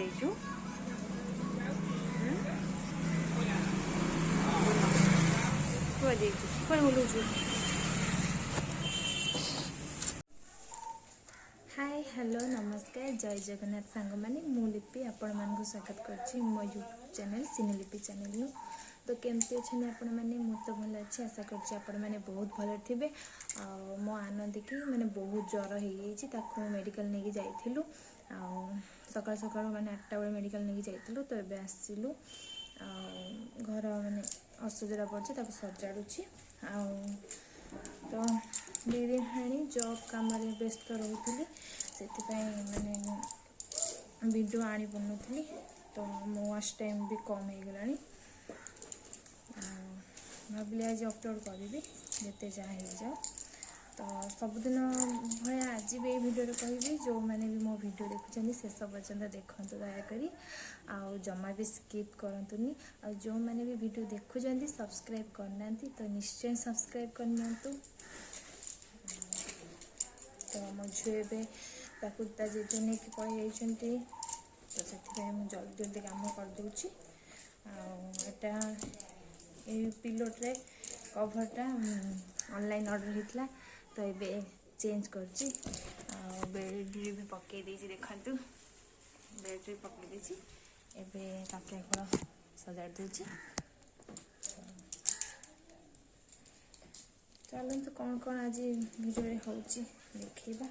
ଯାଇଛୁ କୁଆ ଯାଇଛୁ କୁଆଡ଼େ ବୁଲୁଛୁ? हाय हेलो नमस्कार जय जगन्नाथ सांग मैंने मु लिपि आपण मानक स्वागत करछि मो यूट्यूब चैनल सिनेलिपि चैनल नु। तो केमती अच्छे आपण मैंने मु तो भल अच्छे आशा करछि आपण मैंने बहुत भल थे। मो आनंद की मैंने बहुत ज्वर हो जाइए मेडिकल नहीं जाइलु सकाल सकाल मैंने 8टा बेले मेडिकल नहीं जाइलु। तो ये आसलु घर मैंने असुविधा पड़े सजाड़ुची तो 2 दिन है जॉब काम व्यस्त रोली से मैंने वीडियो आनी पानी तो मो वॉच टाइम भी कम हो गला भाविली आज अपलोड करी जिते जहाँ जाओ। तो सबुदिन भाया आज भी वीडियो कहि जो मैंने भी मो वीडियो देखुं शेष पर्यंत देखु दयाकोरी जमा भी स्किप करतुनि जो मैंने भी वीडियो देखुं सब्सक्राइब करना तो निश्चय सब्सक्राइब करनी। तो मो झील एवं जेजे नहीं पड़े जाती तो से जल्दी जल्दी काम करदे पिलोट्रे कभरटा ऑनलाइन ऑर्डर होता तो ये चेंज कर बेड भी पकई देखु बेड भी पकई तकिया खोल सजाड़ दूची। चलते कौन कौन आज वीडियो हो देखा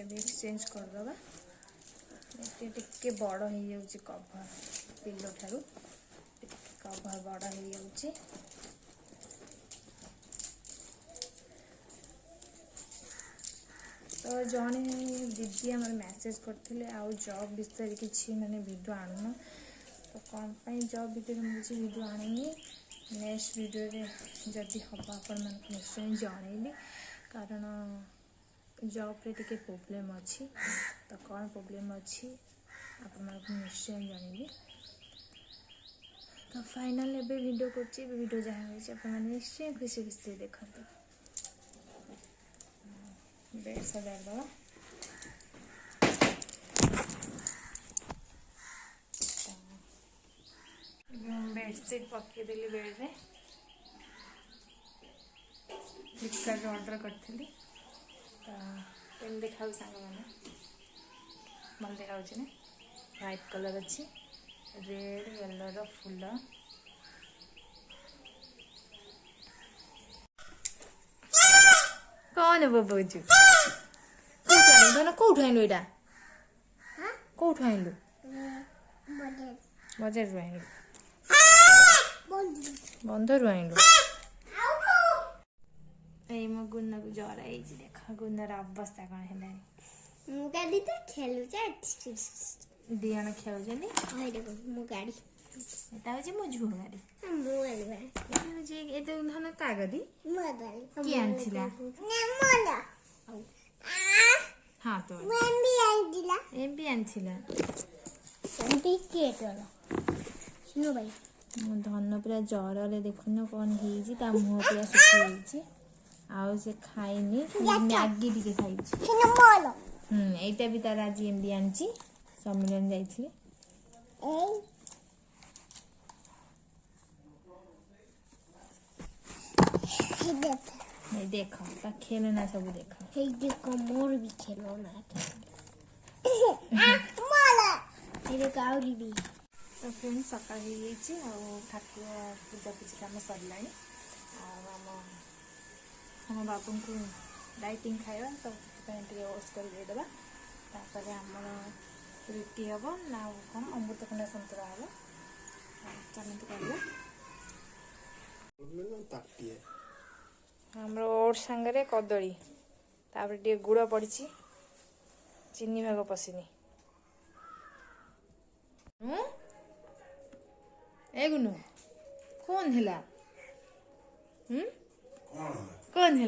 भी एक्सचेंज करदे टे बड़ हो जाऊँ कभर पिलो ठारू कभर बड़ हो जाऊँ। तो जड़े दीदी आम मैसेज करते आउ जॉब विषय किसी मैंने वीडियो आणुन तो कौन पाई जॉब वीडियो मुझे वीडियो आनी नेक्स्ट वीडियो रे जदि हम आपण निश्चय जनइबी कारण जॉब रे टिके प्रॉब्लम अच्छी तो कौन प्रॉब्लम अच्छी आपण निश्चय जनइबी। तो फाइनल एबे वीडियो करछि वीडियो जहाँ होइछि आपण निश्चय खुशी खुशी देखते। बेड सजाड़ दवा बेडसीट पकईदेली बेड रे फ्लिपकार्ट ऑर्डर करी तो देखा सांग मैंने भल देखा ना व्हाइट कलर अच्छी रेड येलो फूल कौन बोबुचु कौट आइलु यहाँ कौट आइलु बजार आइलु बंधर आइलु ए मो गुन्ना को जर आई देख गुन्नार अवस्था कौन है गाड़ी तो खेलु दिजन खेल मो गाड़ी मो झुओ गाड़ी मो गाड़ी ये धन का गाड़ी मो गाड़ी किए आनथिला हाँ तो एम भी आनथिला सुनो भाई मो धन पूरा जर देखुन कौन हो मुह पूरा सुखी आउ से खाइनी मैगी टिके खाई एटा भी तार आज एम भी आनी सम्मिलन जाइए देखो खेलना सब देखो मोर भी खेलना भी तो फ्रेंड सकाल हो ठाकुर पूजा पूजा कम सरला आम बाबू को डाइटिंग खाଇବା तो ओट्स कर देदेबा तापर आमर रुटी हम ना कौन अमृतकंडा संतरा हम चलते करवा हमर ओट्स सांगे कदली तापर टे गुड़ पड़ी चीनी भाग पशिनी ए गुनु कौन है कौन है